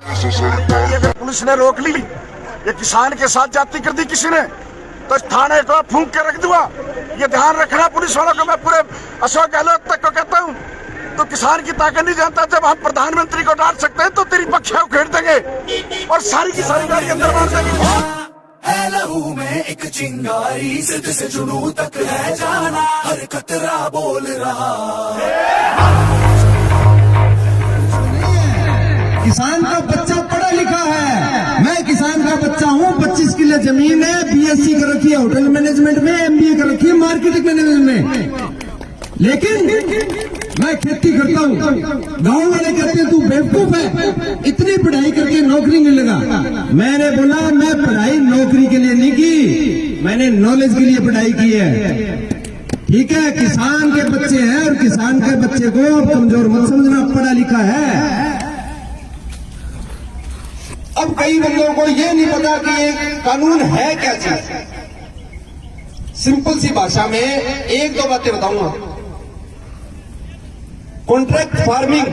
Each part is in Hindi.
अगर पुलिस ने रोक ली, ये किसान के साथ जाति कर दी किसी ने, तो थाने को फूंक के रख दूंगा। ये ध्यान रखना पुलिस वालों को। मैं पूरे अशोक गहलोत तक को कहता हूँ, तो किसान की ताकत नहीं जानता। जब हम प्रधानमंत्री को डांट सकते हैं तो तेरी पक्षियां उखेड़ देंगे और सारी की सारी गाड़ी अंदर मार देंगे। है लहू में एक चिंगारी, सिद्ध से जुनू तक है जाना, हर कतरा बोल रहा। किसान का बच्चा पढ़ा लिखा है, मैं किसान का बच्चा हूँ। 25 किलो जमीन है, बीएससी कर रखी है होटल मैनेजमेंट में, एमबीए कर रखी है मार्केटिंग मैनेजमेंट में, लेकिन मैं खेती करता हूँ। गाँव वाले कहते हैं तू बेवकूफ है, इतनी पढ़ाई करके नौकरी नहीं लगा। मैंने बोला मैं पढ़ाई नौकरी के लिए नहीं की, मैंने नॉलेज के लिए पढ़ाई की है। ठीक है, किसान के बच्चे हैं और किसान के बच्चे को अब कमजोर मत समझना, पढ़ा लिखा है। अब कई बंदों को ये नहीं पता कि ये कानून है क्या चीज। सिंपल सी भाषा में एक दो बातें बताऊंगा। कॉन्ट्रैक्ट फार्मिंग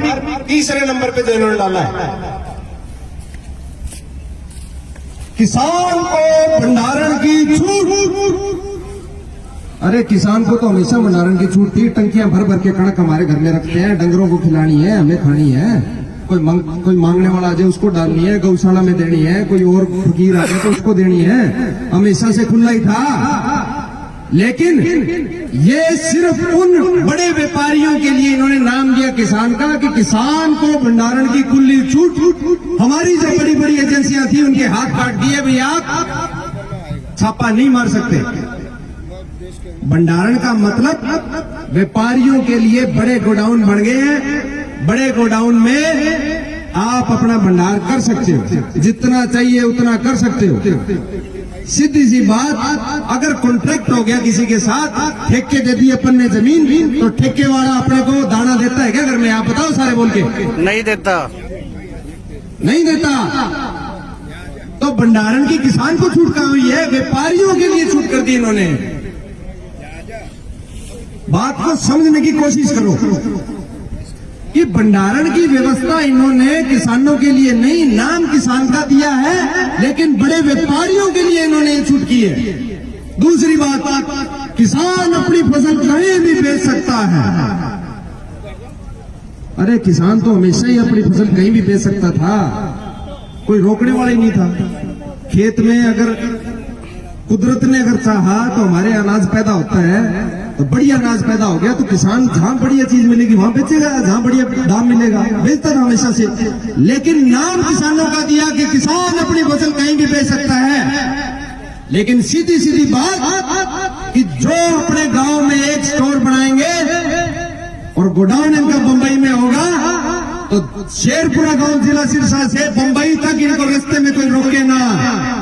तीसरे नंबर पे जो इन्होंने डाला है, किसान को भंडारण की छूट। अरे किसान को तो हमेशा भंडारण की छूट थी। टंकियां भर भर के कणक हमारे घर में रखते हैं, डंगरों को खिलानी है, हमें खानी है। कोई मांगने वाला आ जाए उसको डालनी है, गौशाला में देनी है, कोई और फकीर आ जाए तो उसको देनी है। हमेशा से खुला ही था। लेकिन ये सिर्फ उन बड़े व्यापारियों के लिए इन्होंने नाम दिया किसान का, कि किसान को भंडारण की खुली छूट। हमारी जो बड़ी बड़ी एजेंसियां थी उनके हाथ काट दिए, भाई आप छापा नहीं मार सकते। भंडारण का मतलब व्यापारियों के लिए बड़े गोडाउन बन गए हैं। बड़े गोडाउन में आप अपना भंडार कर सकते हो, जितना चाहिए उतना कर सकते हो। सीधी सी बात, अगर कॉन्ट्रैक्ट हो गया किसी के साथ, ठेके दे दी अपन ने जमीन, तो ठेके वाला अपने को दाना देता है क्या घर में? आप बताओ सारे बोल के। नहीं देता, नहीं देता। तो भंडारण की किसान को छूट कहाँ हुई है? व्यापारियों के लिए छूट कर दी इन्होंने। बात को समझने की कोशिश करो कि भंडारण की व्यवस्था इन्होंने किसानों के लिए नहीं, नाम किसान का दिया है, लेकिन बड़े व्यापारियों के लिए इन्होंने छूट की है। दूसरी बात, किसान अपनी फसल कहीं भी बेच सकता है। अरे किसान तो हमेशा ही अपनी फसल कहीं भी बेच सकता था, कोई रोकने वाला ही नहीं था। खेत में अगर कुदरत ने अगर चाहा तो हमारे अनाज पैदा होता है, तो बढ़िया अनाज पैदा हो गया तो किसान जहां बढ़िया चीज मिलेगी वहां बेचेगा, जहां बढ़िया दाम मिलेगा बेचता था हमेशा से। लेकिन नाम किसानों का दिया कि किसान अपनी फसल कहीं भी बेच सकता है। लेकिन सीधी सीधी बात कि जो अपने गांव में एक स्टोर बनाएंगे और गोडाउन इनका बंबई में होगा, तो शेरपुरा गांव जिला सिरसा से बंबई तक इनको रास्ते में कोई रोके ना।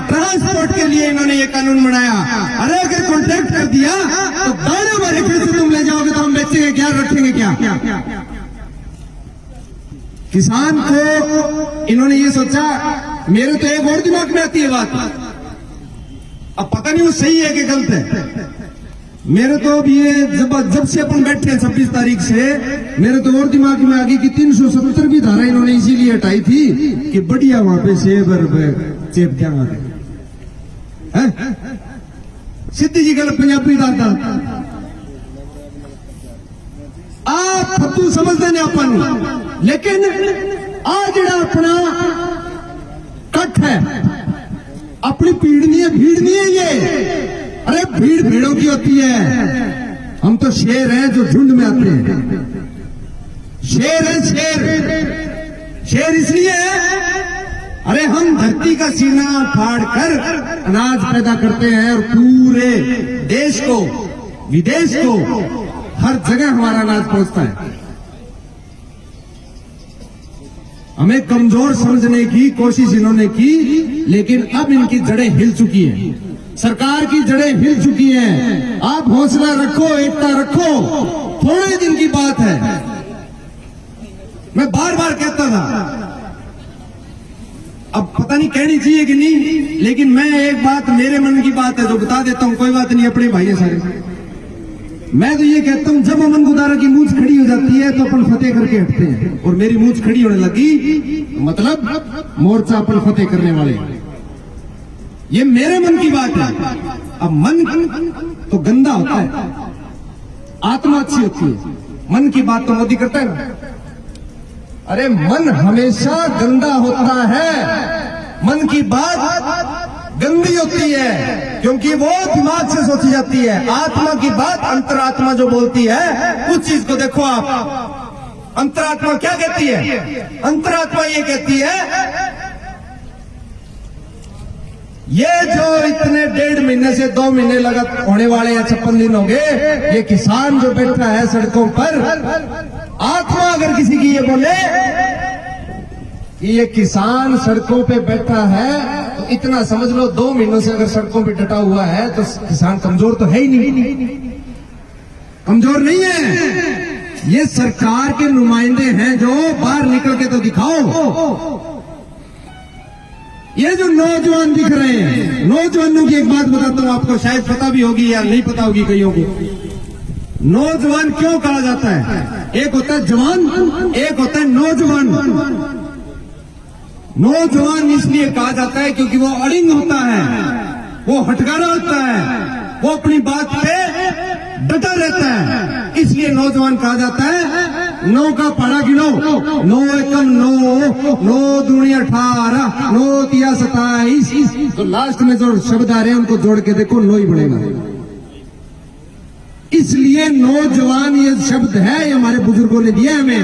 ट्रांसपोर्ट के लिए इन्होंने ये कानून बनाया। अरे अगर कॉन्ट्रैक्ट कर दिया तो दाने वाले फिर से तुम ले जाओगे तो हम बेचेंगे क्या, रखेंगे क्या? किसान को इन्होंने ये सोचा। मेरे तो एक और दिमाग में आती है बात, अब पता नहीं वो सही है कि गलत है। मेरे तो अब ये जब से अपन बैठे हैं 26 तारीख से, मेरे तो और दिमाग में आ गई कि 370 की धारा इन्होंने इसीलिए हटाई थी कि बढ़िया वहां पे सेब चेप क्या है। सीधी जी गल पंजाबी दादा आप फतू समझते हैं अपन, लेकिन आज जड़ा अपना कट है, अपनी भीड़ नहीं है ये। अरे भीड़ भीड़ों की होती है, हम तो शेर हैं जो झुंड में आते हैं। शेर है शेर इसलिए है, अरे हम धरती का सीना फाड़ कर अनाज पैदा करते हैं और पूरे देश को, विदेश को, हर जगह हमारा अनाज पहुंचता है। हमें कमजोर समझने की कोशिश इन्होंने की, लेकिन अब इनकी जड़ें हिल चुकी हैं, सरकार की जड़ें हिल चुकी हैं। आप हौसला रखो, एकता रखो, थोड़े दिन की बात है। मैं बार बार कहता था, अब पता नहीं कहनी चाहिए कि नहीं, लेकिन मैं एक बात, मेरे मन की बात है जो बता देता हूं। कोई बात नहीं, अपने भाई है सारे। मैं तो ये कहता हूं जब अमन गुदारा की मूंछ खड़ी हो जाती है तो अपन फतेह करके हटते हैं, और मेरी मूंछ खड़ी होने लगी मतलब मोर्चा अपन फतेह करने वाले। ये मेरे मन की बात है। अब मन तो गंदा होता है, आत्मा अच्छी होती है। मन की बात तो मोदी करता है ना। अरे मन हमेशा गंदा होता है, मन की बात गंदी होती है क्योंकि वो दिमाग से सोची जाती है। आत्मा की बात अंतरात्मा जो बोलती है, उस चीज को देखो आप। अंतरात्मा क्या कहती है? अंतरात्मा ये कहती है ये जो इतने 1.5 महीने से 2 महीने लगा होने वाले हैं, 56 दिन हो गए, ये किसान जो बैठा है सड़कों पर, आत्मा अगर किसी की ये बोले कि ये किसान सड़कों पे बैठा है, तो इतना समझ लो 2 महीनों से अगर सड़कों पे डटा हुआ है तो किसान कमजोर तो है ही नहीं, कमजोर नहीं है। ये सरकार के नुमाइंदे हैं जो बाहर निकल के तो दिखाओ। ये जो नौजवान दिख रहे हैं, नौजवानों की एक बात बताता हूं आपको, शायद पता भी होगी या नहीं पता होगी कईयों को। नौजवान क्यों कहा जाता है? एक होता है जवान, एक होता है नौजवान। नौजवान इसलिए कहा जाता है क्योंकि वो अड़िंग होता है, वो हटकारा होता है, वो अपनी बात पे डटा रहता है, इसलिए नौजवान कहा जाता है। 9 का पढ़ा गिनो, 9 एकम 9, 9 दूनी 18, 9 तिया 27, तो लास्ट में जो शब्द आ रहे हैं उनको जोड़ के देखो 9 ही बनेगा। इसलिए नौजवान ये शब्द है, ये हमारे बुजुर्गों ने दिया हमें।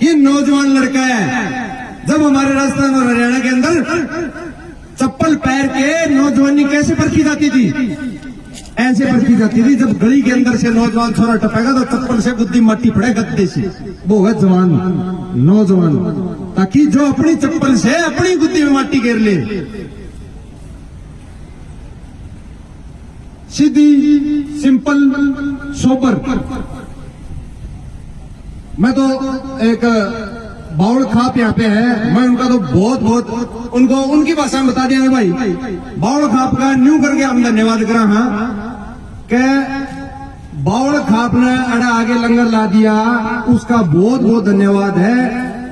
ये नौजवान लड़का है। जब हमारे राजस्थान और हरियाणा के अंदर चप्पल पैर के नौजवानी कैसे परखी जाती थी? ऐसे परखी जाती थी, जब गली के अंदर से नौजवान छोरा टपेगा तो चप्पल से बुद्धि माटी पड़े गद्दे से, वो है जवान, नौजवान, ताकि जो अपनी चप्पल से अपनी बुद्धि में माटी घेर ले। सीधी, सिंपल, सोबर। मैं तो एक बाउल खाप यहाँ पे है, मैं उनका तो बहुत उनको उनकी भाषा में बता दिया भाई। बाउल खाप का न्यू करके हम धन्यवाद करा हाँ के बाउल खाप ने अड़ा आगे लंगर ला दिया, उसका बहुत धन्यवाद है।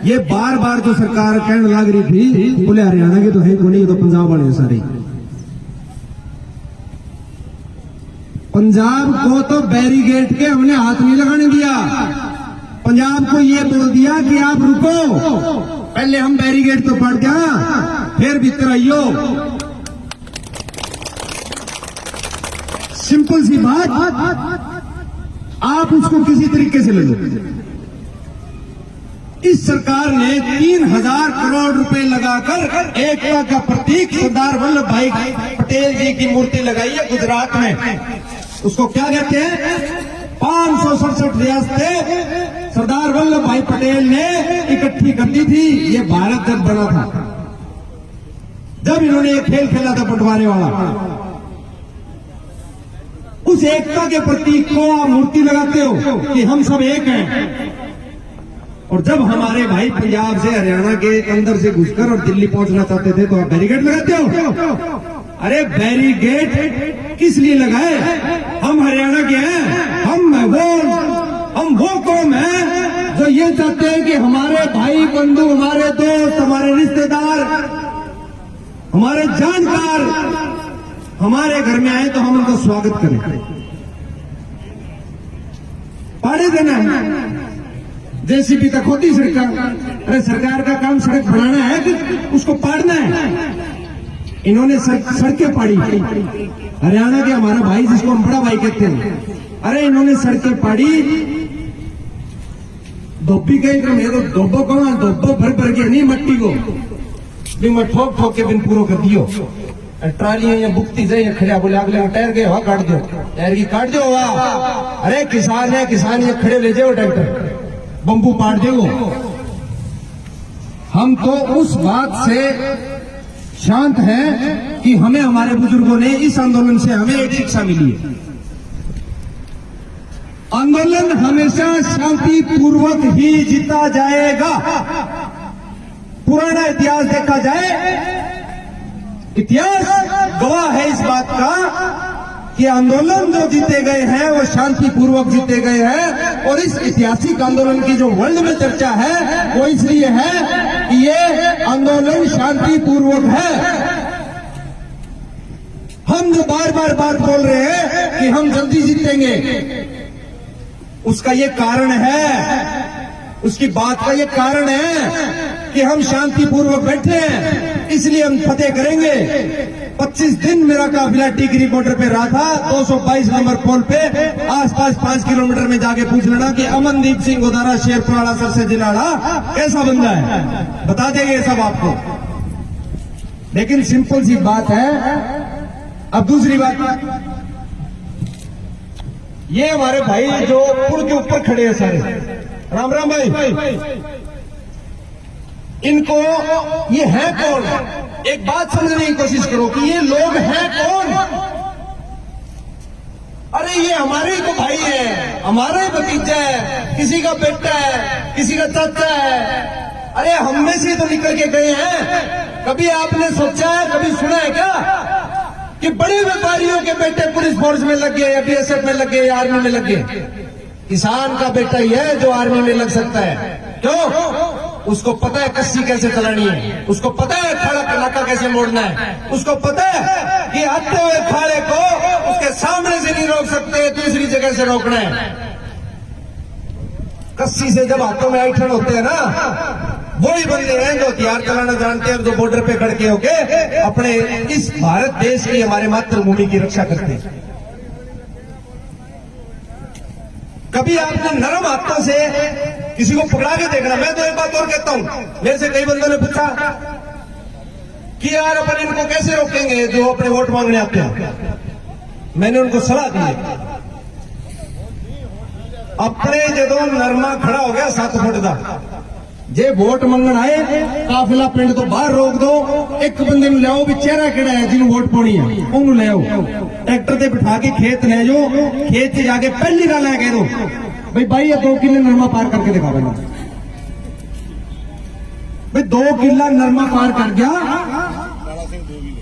ये बार बार जो सरकार कहने लग रही थी, बोले हरियाणा के तो है को नहीं, तो पंजाब वाले सारे। पंजाब को तो बैरिकेड के हमने हाथ नहीं लगाने दिया, पंजाब को ये बोल दिया कि आप रुको, पहले हम बैरिकेड तो पड़ गया, फिर भीतर आइयो। सिंपल सी बात, आप उसको किसी तरीके से ले लो। इस सरकार ने 3000 करोड़ रुपए लगाकर एकता का प्रतीक सरदार वल्लभ भाई पटेल जी की मूर्ति लगाई है गुजरात में। उसको क्या कहते हैं? 567 रियासतें सरदार वल्लभ भाई पटेल ने इकट्ठी कर दी थी। ये भारत जब बना था, जब इन्होंने एक खेल खेला था बंटवारे वाला, उस एकता के प्रतीक को आप मूर्ति लगाते हो कि हम सब एक हैं। और जब हमारे भाई पंजाब से हरियाणा के अंदर से घुसकर और दिल्ली पहुंचना चाहते थे तो आप बैरिकेड लगाते हो। अरे बैरिकेड किस लिए लगाए? हम हरियाणा के हैं, हम वो कौम है जो ये चाहते हैं कि हमारे भाई बंधु, हमारे दोस्त, हमारे रिश्तेदार, हमारे जानकार हमारे घर में आए तो हम उनका स्वागत करें। पाड़े देना है, जेसीबी तक होती सरकार। अरे सरकार का काम सड़क बनाना है कि उसको पाड़ना है? इन्होंने सड़कें पाड़ी। हरियाणा के हमारा भाई जिसको हम बड़ा भाई कहते हैं, अरे इन्होंने सड़कें पाड़ी। धोबी कहीं क्रम है तो धोबो कौन? धोबो भर के नहीं मट्टी को भी मैं ठोक ठोक के बिन पूरा कर दियो। ट्रालियां या बुकती जाए खड़ा बोले अगले टायर गए हवा काट दो, टायर की काट दो हवा। अरे किसान है, किसान ये खड़े ले जाओ ट्रैक्टर, बम्बू पाट दो। हम तो उस बात से शांत हैं कि हमें हमारे बुजुर्गों ने इस आंदोलन से हमें एक शिक्षा मिली है। आंदोलन हमेशा शांतिपूर्वक ही जीता जाएगा। पुराना इतिहास देखा जाए, इतिहास गवाह है इस बात का कि आंदोलन जो जीते गए हैं वो शांतिपूर्वक जीते गए हैं, और इस ऐतिहासिक आंदोलन की जो वर्ल्ड में चर्चा है वो इसलिए है कि ये आंदोलन शांतिपूर्वक है। हम जो बार बार बात बोल रहे हैं कि हम जल्दी जीतेंगे, उसका ये कारण है, उसकी बात का ये कारण है कि हम शांतिपूर्वक बैठे हैं, इसलिए हम फतेह करेंगे। 25 दिन मेरा काफिला टिकरी बॉर्डर पे रहा था, 222 नंबर पोल पे, आसपास 5 किलोमीटर में जाके पूछ लेना कि अमनदीप सिंह गोदारा शेरपुराड़ा सरसे जिलाड़ा कैसा बंदा है, बता देंगे सब आपको। लेकिन सिंपल सी बात है। अब दूसरी बात, ये हमारे भाई जो पुल के ऊपर खड़े हैं सारे, राम राम भाई, इनको ये है कौन? एक बात समझने की कोशिश करो कि ये लोग हैं कौन? अरे ये हमारे ही तो भाई है, हमारा ही भतीजा है, किसी का बेटा है, किसी का चाचा है। अरे हम में से तो निकल के गए हैं। कभी आपने सोचा है, कभी सुना है क्या कि बड़े व्यापारियों के बेटे पुलिस फोर्स में लग गए या बीएसएफ में लग गए या आर्मी में लग गए? किसान का बेटा ही है जो आर्मी में लग सकता है। क्यों? उसको पता है कस्सी कैसे चलानी है, उसको पता है खड़ा नाका कैसे मोड़ना है, उसको पता है कि आते हुए खाड़े को उसके सामने से नहीं रोक सकते, दूसरी जगह से रोकना है। कस्सी से जब हाथों में ऐठन होते हैं ना, वही बंदे हैं जो हथियार चलाना जानते हैं, जो बॉर्डर पे खड़के होके अपने इस भारत देश की, हमारे मातृभूमि की रक्षा करते हैं। कभी आपने नरम हाथों से किसी को पकड़ा के देखना। मैं तो एक बात और कहता हूं, मेरे से कई बंदों ने पूछा कि यार अपन इनको कैसे रोकेंगे जो अपने वोट मांगने आते हैं। मैंने उनको सलाह दी, अपने जो नरमा खड़ा हो गया 7 फुट का, जे वोट मंगण आए काफिला पिंड तो बाहर रोक दो, एक बंदे नु लाओ भी चेहरा केड़ा है जिन्होंने वोट पानी है, उन्होंने ले आओ, ट्रैक्टर से बिठा के खेत ले जाओ, खेत से जाके पहली गल है कह दो भाई ये 2 किले नरमा पार करके दिखा देना। भाई 2 किला नरमा पार कर गया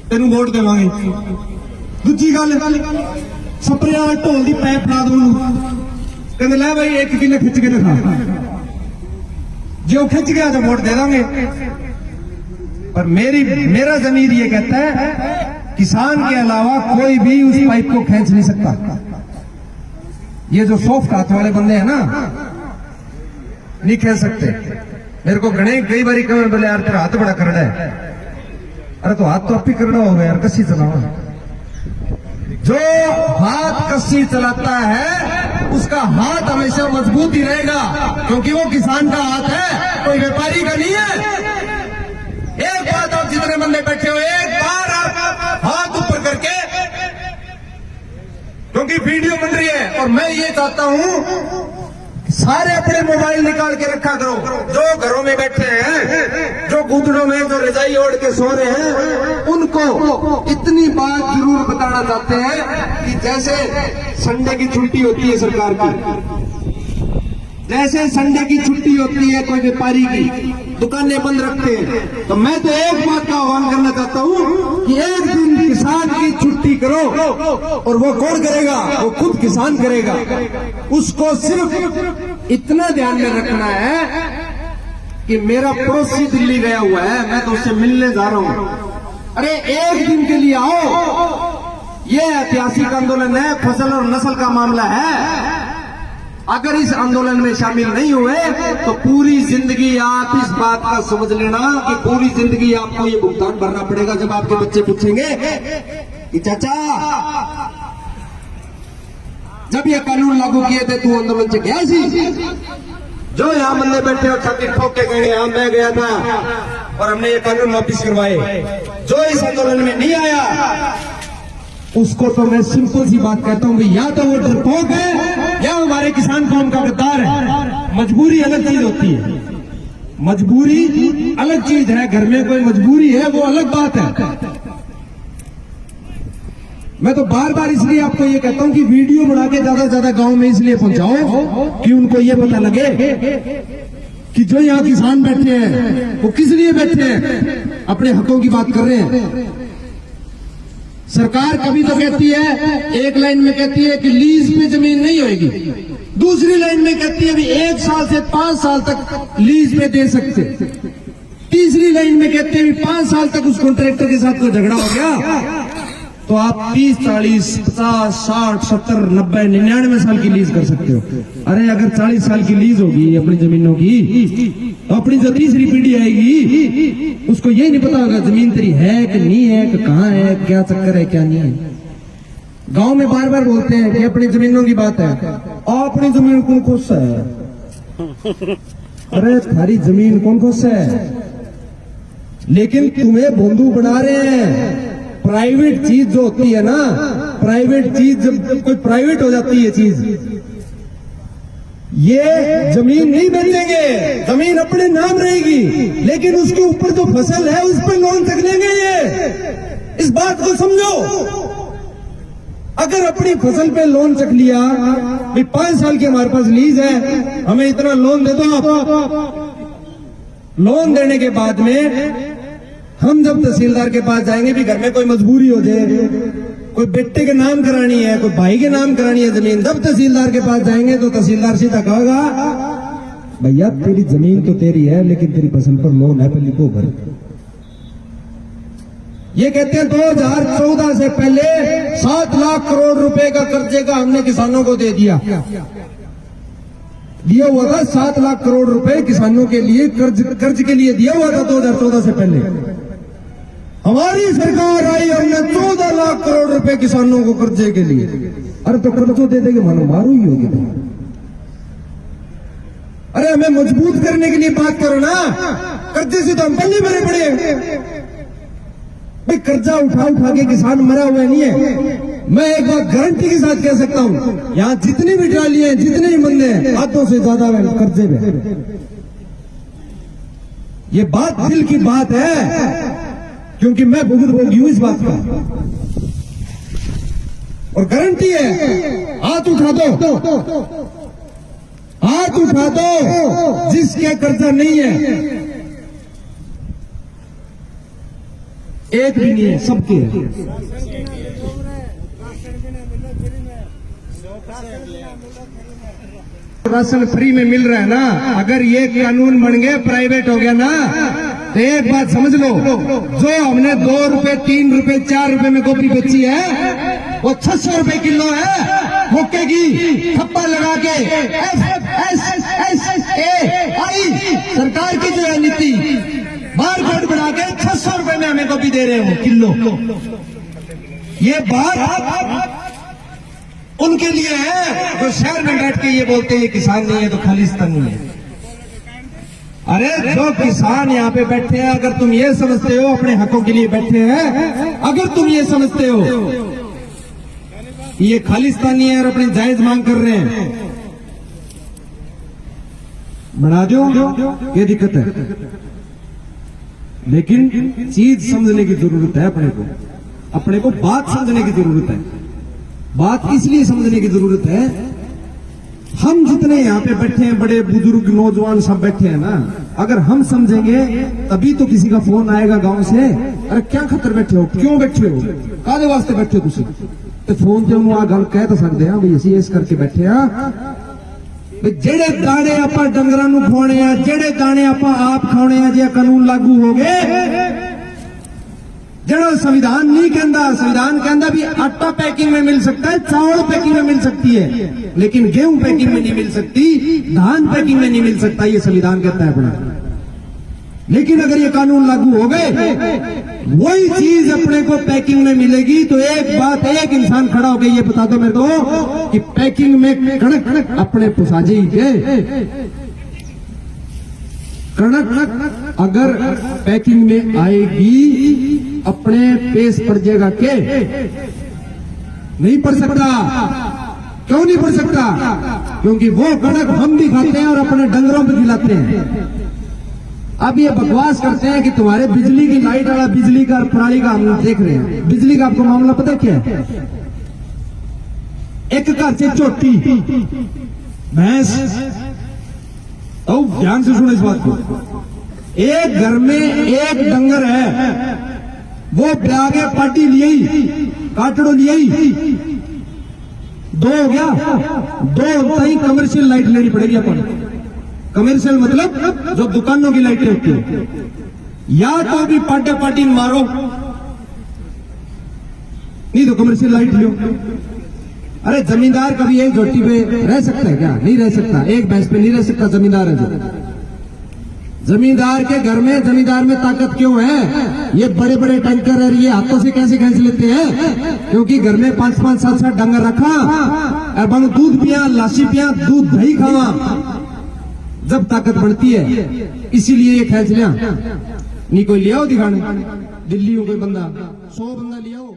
तेन वोट देवांगे। दूजी गल, सपरे वाले ढोल की पैप ला दो, कहते ले भाई 1 किले खिंच के दिखा, जो खिंच गया तो वोट दे देंगे। पर मेरा जमीर ये कहता है किसान के अलावा कोई भी उस पाइप को खींच नहीं सकता। ये जो सॉफ्ट हाथ वाले बंदे हैं ना, नहीं खींच सकते। मेरे को घने कई बार कमेंट बोले यार तेरा हाथ बड़ा करड़ा है। अरे तो हाथ तो आप ही करड़ा हो गया यार, कस्सी चलाओ। जो हाथ कस्सी चलाता है उसका हाथ हमेशा मजबूत ही रहेगा, क्योंकि वो किसान का हाथ है, कोई व्यापारी का नहीं है। एक बात आप जितने बंदे बैठे हो, एक बार आप हाथ ऊपर करके, क्योंकि वीडियो बन रही है और मैं ये चाहता हूं सारे अपने मोबाइल निकाल के रखा करो। जो घरों में बैठे हैं, जो गुदड़ों में जो रजाई ओढ़ के सो रहे हैं, उनको इतनी बात जरूर बताना चाहते हैं कि जैसे संडे की छुट्टी होती है सरकार की, जैसे संडे की छुट्टी होती है कोई व्यापारी की, दुकानें बंद रखते हैं, तो मैं तो एक बात का आह्वान करना चाहता हूं कि एक दिन किसान की छुट्टी करो। और वो कौन करेगा? वो खुद किसान करेगा। उसको सिर्फ इतना ध्यान में रखना है कि मेरा पड़ोसी दिल्ली गया हुआ है, मैं तो उससे मिलने जा रहा हूं। अरे एक दिन के लिए आओ, ये ऐतिहासिक आंदोलन है, फसल और नस्ल का मामला है। अगर इस आंदोलन में शामिल नहीं हुए तो पूरी जिंदगी आप इस बात का समझ लेना कि पूरी जिंदगी आपको ये भुगतान भरना पड़ेगा। जब आपके बच्चे पूछेंगे कि चाचा जब ये कानून लागू किए थे तू आंदोलन से गया सी? जो यहां बंदे बैठे और छाती ठोक के गए, हाँ मैं गया था और हमने ये कानून वापिस करवाए। जो इस आंदोलन में नहीं आया उसको तो मैं सिंपल सी बात कहता हूं कि या तो वो डरपोक है या हमारे किसान कौम का गद्दार है। मजबूरी अलग चीज होती है, मजबूरी अलग चीज है। घर में कोई मजबूरी है वो अलग बात है। मैं तो बार बार इसलिए आपको ये कहता हूं कि वीडियो बना के ज्यादा से ज्यादा गांव में इसलिए पहुंचाओ कि उनको ये पता लगे कि जो यहाँ किसान बैठे हैं वो किस लिए बैठे हैं, अपने हकों की बात कर रहे हैं। सरकार कभी तो कहती है, एक लाइन में कहती है कि लीज पे जमीन नहीं होगी, दूसरी लाइन में कहती है भी 1 साल से 5 साल तक लीज पे दे सकते, तीसरी लाइन में कहते हैं भी 5 साल तक उस कॉन्ट्रैक्टर के साथ कोई झगड़ा हो गया तो आप 30, 40, 50, 60, 70, 90, 99 साल की लीज कर सकते हो। अरे अगर 40 साल की लीज होगी अपनी जमीनों की तो अपनी जो तीसरी पीढ़ी आएगी उसको ये नहीं पता होगा जमीन तेरी है कि नहीं है, कि कहाँ है, क्या चक्कर है, क्या नहीं है। गांव में बार बार बोलते हैं कि अपनी जमीनों की बात है, अपनी जमीन कौन खुश है, अरे थारी जमीन कौन खुश है, लेकिन तुम्हें बंधु बना रहे हैं। प्राइवेट चीज जो होती है ना, प्राइवेट चीज जब कोई प्राइवेट हो जाती है चीज, ये जमीन नहीं बेचेंगे, जमीन अपने नाम रहेगी, लेकिन उसके ऊपर जो फसल है उस पर लोन तक लेंगे ये। इस बात को समझो। अगर अपनी फसल पे लोन चक लिया, भाई 5 साल की हमारे पास लीज है, हमें इतना लोन दे दो आप। लोन देने के बाद में हम जब तहसीलदार के पास जाएंगे, भी घर में कोई मजबूरी हो जाए, कोई बेटे के नाम करानी है, कोई भाई के नाम करानी है जमीन, जब तहसीलदार के पास जाएंगे तो तहसीलदार सीधा कहेगा भैया तेरी जमीन तो तेरी है लेकिन तेरी फसल पर लोन है, पे लिखो घर। ये कहते हैं 2014 से पहले 7 लाख करोड़ रुपए का कर्जे का हमने किसानों को दे दिया हुआ था। 7 लाख करोड़ रुपए किसानों के लिए कर्ज के लिए दिया हुआ था 2014 से पहले। हमारी सरकार आई, हमने 14 लाख करोड़ रुपए किसानों को कर्जे के लिए। अरे तो कर्जों दे देंगे, मानो मारू ही होगी। अरे हमें मजबूत करने के लिए बात करो ना, कर्जे से तो हम पहले भरे पड़े हैं भाई। कर्जा उठा उठा के किसान मरा हुआ नहीं है। मैं एक बात गारंटी के साथ कह सकता हूं, यहां जितनी भी ट्राली हैं, जितने भी बंदे हैं, आधों से ज्यादा कर्जे में। ये बात दिल की बात है, क्योंकि मैं भुगत भोगी हूं इस बात का, और गारंटी है। हाथ उठा दो, हाथ उठा दो जिसके कर्जा नहीं है। एक भी नहीं है, सबके है। राशन फ्री में मिल रहा है ना, अगर ये कानून बन गए, प्राइवेट हो गया ना, तो एक बात समझ लो, जो हमने 2 रुपए, 3 रुपए, 4 रुपए में गोभी बेची है, वो 600 रुपए किलो है। मुक्केगी थप्पा लगा के FSSAI सरकार की जो है नीति, बार कोड बढ़ा के 600 रुपए में हमें गोभी दे रहे हो किलो। ये बात उनके लिए है जो शहर में बैठ के ये बोलते हैं किसान नहीं है तो खालिस्तान नहीं है। अरे जो किसान यहाँ पे बैठे हैं, अगर तुम ये समझते हो अपने हकों के लिए बैठे हैं, अगर तुम ये समझते हो कि ये खालिस्तानी है और अपनी जायज मांग कर रहे हैं, बना दो, ये दिक्कत है। लेकिन चीज समझने की जरूरत है, अपने को बात समझने की जरूरत है। बात इसलिए समझने की जरूरत है, हम जितने यहाँ पे बैठे हैं, बड़े बुजुर्ग नौजवान सब बैठे हैं ना, अगर हम समझेंगे तभी तो किसी का फोन आएगा गांव से, अरे क्या खतर बैठे हो, क्यों बैठे हो, कादे वास्ते बैठे हो तुम, तो फोन से हम गल कह तो सकते हैं भाई असी इस करके बैठे हैं। जेड़े दाने आप डंगरां नूं खवाने आ, जेड़े दाने आप खाने आ, जे कानून लागू हो गए, जड़ा संविधान नहीं कहता, संविधान कहता भी आटा पैकिंग में मिल सकता है, चावल पैकिंग में मिल सकती है, लेकिन गेहूं पैकिंग में नहीं मिल सकती, धान पैकिंग में नहीं मिल सकता, ये संविधान कहता है अपना। लेकिन अगर ये कानून लागू हो गए, वही चीज अपने को पैकिंग में मिलेगी, तो एक बात, एक इंसान खड़ा हो गई, ये बता दो मेरे को कि पैकिंग में कणक अपने पुसाजे ही के कणक अगर पैकिंग में आएगी अपने पेश पड़ जाएगा के नहीं पड़ सकता। क्यों नहीं पड़ सकता? क्योंकि वो कणक हम भी खाते हैं और अपने डंगरों पे खिलाते हैं। अब ये बकवास करते हैं कि तुम्हारे बिजली की लाइट वाला, बिजली का और प्रणाली का हम देख रहे हैं। बिजली का आपको मामला पता क्या है? एक घर से चोटी भैंस, तो ध्यान से सुनो इस बात को, एक घर में एक डंगर है, वो ब्याह के पार्टी लिए काटड़ो लिया ही 2 हो गया। 2 होता ही कमर्शियल लाइट लेनी पड़ेगी अपन। कमर्शियल मतलब जो दुकानों की लाइटें होती है, या तो अभी पाटे पाटी मारो, नहीं तो कमर्शियल लाइट लो। अरे जमींदार कभी एक झोटी पे रह सकता है क्या? नहीं रह सकता। एक भैंस पे नहीं रह सकता जमींदार है जो। जमींदार के घर में, जमींदार में ताकत क्यों है? ये बड़े बड़े टैंकर है, ये हाथों से कैसे खींच लेते हैं? क्योंकि घर में 5-5, 7-7 डंगर रखा, अब दूध पिया, लाशी पिया, दूध दही खावा, जब ताकत बढ़ती है, इसीलिए ये खींच लिया। नहीं कोई लियाओ दिखाने, दिल्ली हो कोई बंदा, 100 बंदा लियाओ।